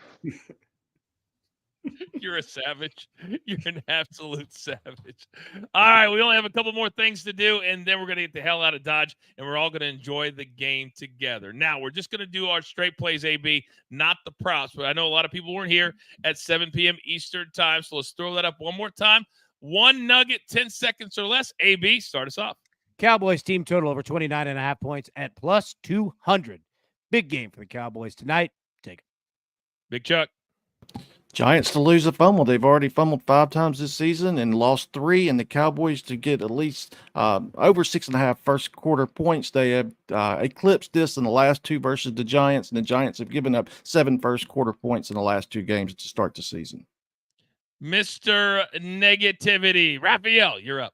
You're a savage. You're an absolute savage. All right, we only have a couple more things to do, and then we're going to get the hell out of Dodge, and we're all going to enjoy the game together. Now, we're just going to do our straight plays, AB, not the props, but I know a lot of people weren't here at 7 p.m. Eastern time, so let's throw that up one more time. One nugget, 10 seconds or less. AB, start us off. Cowboys team total over 29.5 points at plus 200. Big game for the Cowboys tonight. Take it. Big Chuck. Giants to lose a fumble. They've already fumbled 5 times this season and lost 3. And the Cowboys to get at least over 6.5 first quarter points. They have eclipsed this in the last 2 versus the Giants. And the Giants have given up 7 first quarter points in the last 2 games to start the season. Mr. Negativity. Raphael, you're up.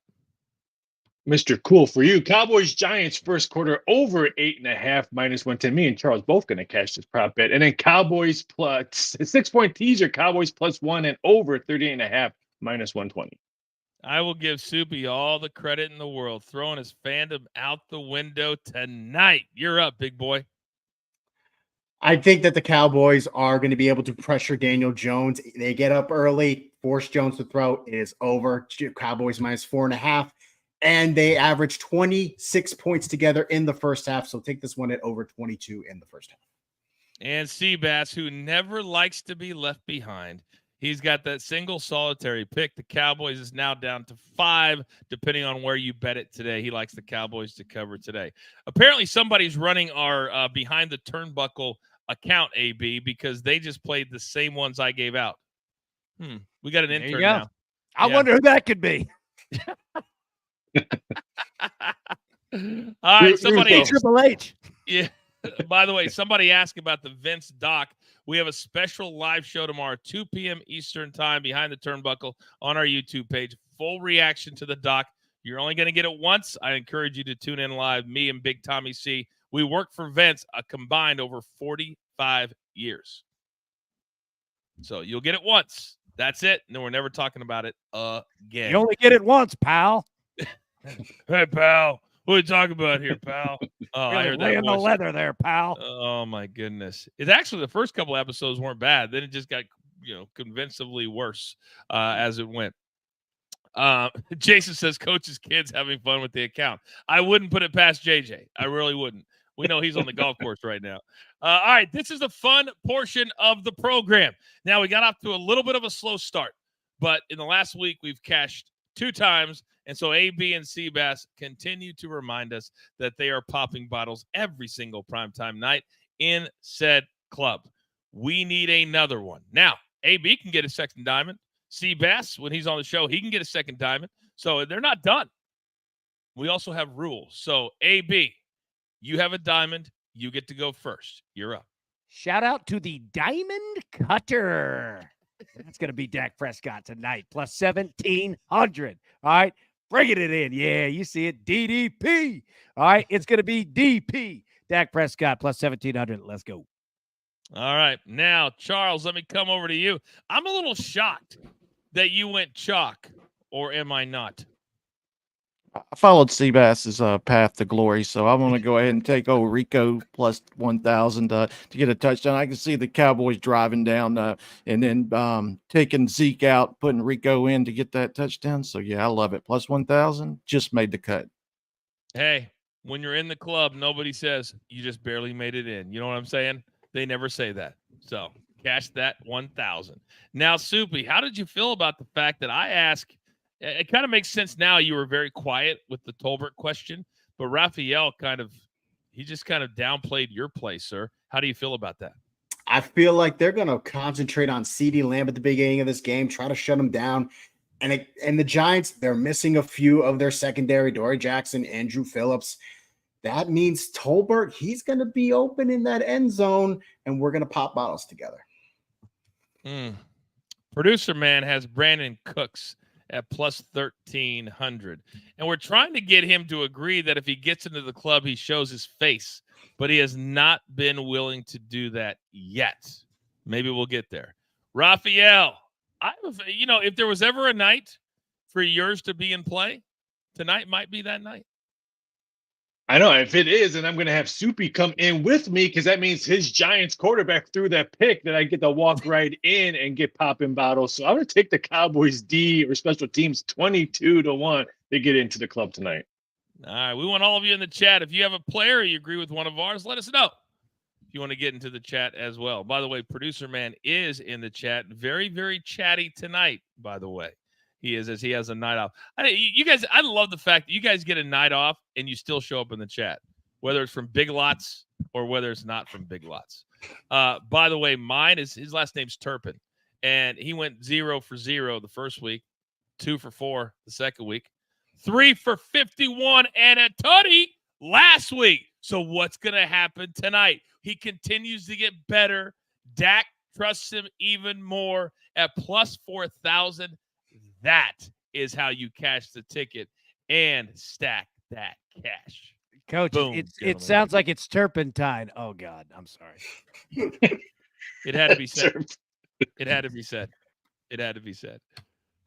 Mr. Cool for you. Cowboys-Giants first quarter over 8.5 minus 110. Me and Charles both going to cash this prop bet. And then Cowboys plus 6-point teaser. Cowboys plus 1 and over 38.5 minus 120. I will give Soupy all the credit in the world, throwing his fandom out the window tonight. You're up, big boy. I think that the Cowboys are going to be able to pressure Daniel Jones. They get up early, force Jones to throw. It is over. Cowboys minus 4.5. And they average 26 points together in the first half. So take this one at over 22 in the first half. And Seabass, who never likes to be left behind. He's got that single solitary pick. The Cowboys is now down to 5, depending on where you bet it today. He likes the Cowboys to cover today. Apparently, somebody's running our Behind the Turnbuckle account, AB, because they just played the same ones I gave out. We got an intern now. I wonder who that could be. All right, somebody. Triple H. Yeah. By the way, somebody asked about the Vince doc. We have a special live show tomorrow, 2 p.m. Eastern time, behind the turnbuckle on our YouTube page. Full reaction to the doc. You're only going to get it once. I encourage you to tune in live. Me and Big Tommy C. We worked for Vince combined over 45 years. So you'll get it once. That's it. No, we're never talking about it again. You only get it once, pal. Hey, pal. What are you talking about here, pal? Oh, I heard that laying the voice. leather there, pal. Oh, my goodness. It's actually the first couple episodes weren't bad. Then it just got, convincingly worse as it went. Jason says coach's kids having fun with the account. I wouldn't put it past JJ. I really wouldn't. We know he's on the golf course right now. All right, this is the fun portion of the program. Now, we got off to a little bit of a slow start, but in the last week, we've cashed 2 times. And so AB and Seabass continue to remind us that they are popping bottles every single primetime night in said club. We need another one. Now, AB can get a second diamond. Seabass, when he's on the show, he can get a second diamond. So they're not done. We also have rules. So, AB, you have a diamond. You get to go first. You're up. Shout out to the Diamond Cutter. That's going to be Dak Prescott tonight, plus 1,700. All right. Bringing it in. Yeah, you see it. DDP. All right. It's going to be DP. Dak Prescott, plus 1,700. Let's go. All right. Now, Charles, let me come over to you. I'm a little shocked that you went chalk, or am I not? I followed Seabass's path to glory, so I'm going to go ahead and take old Rico plus 1,000 to get a touchdown. I can see the Cowboys driving down and then taking Zeke out, putting Rico in to get that touchdown. So, yeah, I love it. Plus 1,000, just made the cut. Hey, when you're in the club, nobody says you just barely made it in. You know what I'm saying? They never say that. So, cash that 1,000. Now, Soupy, how did you feel about the fact that I asked? It kind of makes sense now. You were very quiet with the Tolbert question, but Raphael he just kind of downplayed your play, sir. How do you feel about that? I feel like they're going to concentrate on CeeDee Lamb at the beginning of this game, try to shut him down. And the Giants, they're missing a few of their secondary, Dory Jackson, Andrew Phillips. That means Tolbert, he's going to be open in that end zone, and we're going to pop bottles together. Producer man has Brandon Cooks at plus 1,300. And we're trying to get him to agree that if he gets into the club, he shows his face. But he has not been willing to do that yet. Maybe we'll get there. Raphael, if there was ever a night for yours to be in play, tonight might be that night. I know. If it is, and I'm going to have Soupy come in with me because that means his Giants quarterback threw that pick that I get to walk right in and get popping bottles. So I'm going to take the Cowboys D or special teams 22-1 to get into the club tonight. All right. We want all of you in the chat. If you have a player or you agree with one of ours, let us know. If you want to get into the chat as well. By the way, producer man is in the chat. Very, very chatty tonight, by the way. He is, as he has a night off. I love the fact that you guys get a night off and you still show up in the chat, whether it's from Big Lots or whether it's not from Big Lots. By the way, mine is his last name's Turpin, and he went 0 for 0 the first week, 2 for 4 the second week, 3 for 51 and a tutty last week. So what's going to happen tonight? He continues to get better. Dak trusts him even more at plus 4,000. That is how you cash the ticket and stack that cash. Coach, Boom, it sounds like it's turpentine. Oh, God, I'm sorry. It had to be said. It had to be said. It had to be said.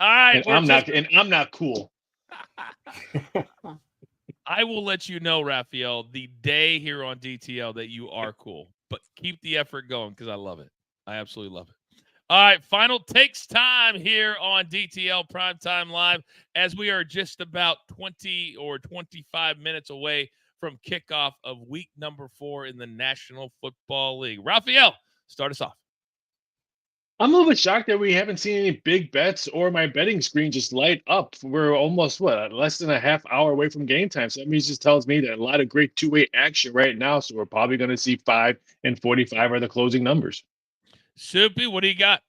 All right. And I'm not cool. I will let you know, Raphael, the day here on DTL that you are cool. But keep the effort going because I love it. I absolutely love it. All right, final takes time here on DTL Primetime Live as we are just about 20 or 25 minutes away from kickoff of week number 4 in the National Football League. Raphael, start us off. I'm a little bit shocked that we haven't seen any big bets or my betting screen just light up. We're almost, less than a half hour away from game time. So that means just tells me that a lot of great two-way action right now. So we're probably going to see 5 and 45 are the closing numbers. Soupy, what do you got?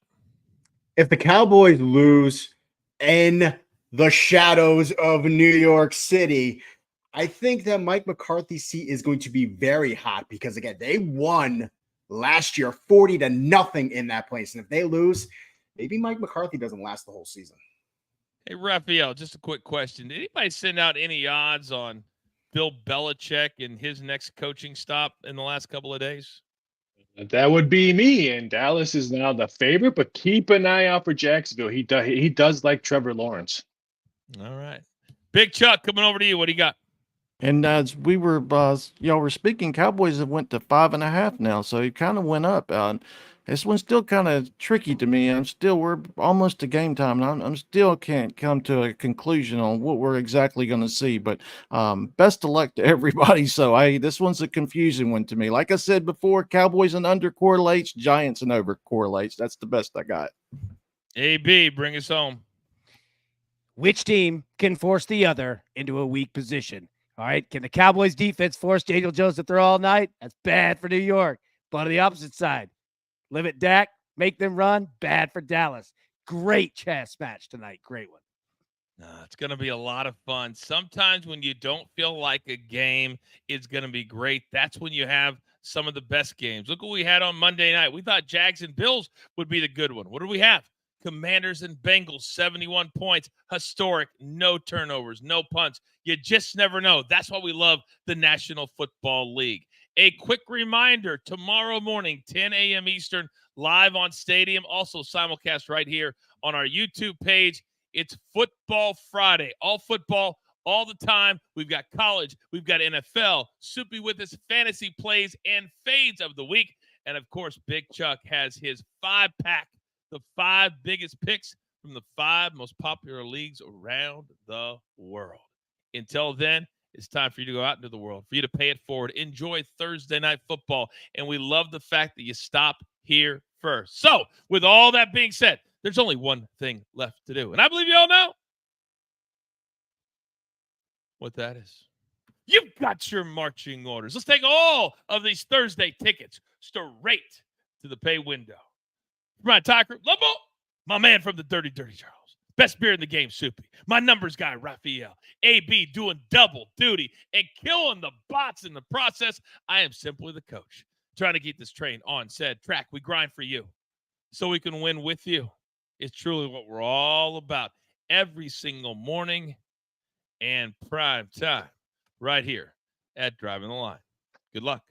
If the Cowboys lose in the shadows of New York City, I think that Mike McCarthy's seat is going to be very hot because, again, they won last year 40-0 in that place. And if they lose, maybe Mike McCarthy doesn't last the whole season. Hey, Raphael, just a quick question. Did anybody send out any odds on Bill Belichick and his next coaching stop in the last couple of days? That would be me. And Dallas is now the favorite, but keep an eye out for Jacksonville. He does like Trevor Lawrence. All right. Big Chuck, coming over to you. What do you got? And as we were, y'all were speaking, Cowboys have went to 5.5 now, so it kind of went up. This one's still kind of tricky to me. We're almost to game time, and I'm still can't come to a conclusion on what we're exactly going to see. But best of luck to everybody. So this one's a confusing one to me. Like I said before, Cowboys and under correlates, Giants and over correlates. That's the best I got. AB, bring us home. Which team can force the other into a weak position? All right. Can the Cowboys defense force Daniel Jones to throw all night? That's bad for New York. But on the opposite side, limit Dak, make them run, bad for Dallas. Great chess match tonight. Great one. It's going to be a lot of fun. Sometimes when you don't feel like a game is going to be great, that's when you have some of the best games. Look what we had on Monday night. We thought Jags and Bills would be the good one. What do we have? Commanders and Bengals, 71 points, historic, no turnovers, no punts. You just never know. That's why we love the National Football League. A quick reminder, tomorrow morning, 10 a.m. Eastern, live on Stadium, also simulcast right here on our YouTube page. It's Football Friday. All football, all the time. We've got college. We've got NFL. Soupy with his fantasy plays and fades of the week. And, of course, Big Chuck has his 5-pack, the 5 biggest picks from the 5 most popular leagues around the world. Until then, it's time for you to go out into the world, for you to pay it forward. Enjoy Thursday Night Football. And we love the fact that you stop here first. So, with all that being said, there's only one thing left to do. And I believe you all know what that is. You've got your marching orders. Let's take all of these Thursday tickets straight to the pay window. My Tiger, Lobo, my man from the Dirty Charles. Best beer in the game, Soupy. My numbers guy, Raphael. AB doing double duty and killing the bots in the process. I am simply the coach, trying to keep this train on said track. We grind for you so we can win with you. It's truly what we're all about every single morning and prime time right here at Driving the Line. Good luck.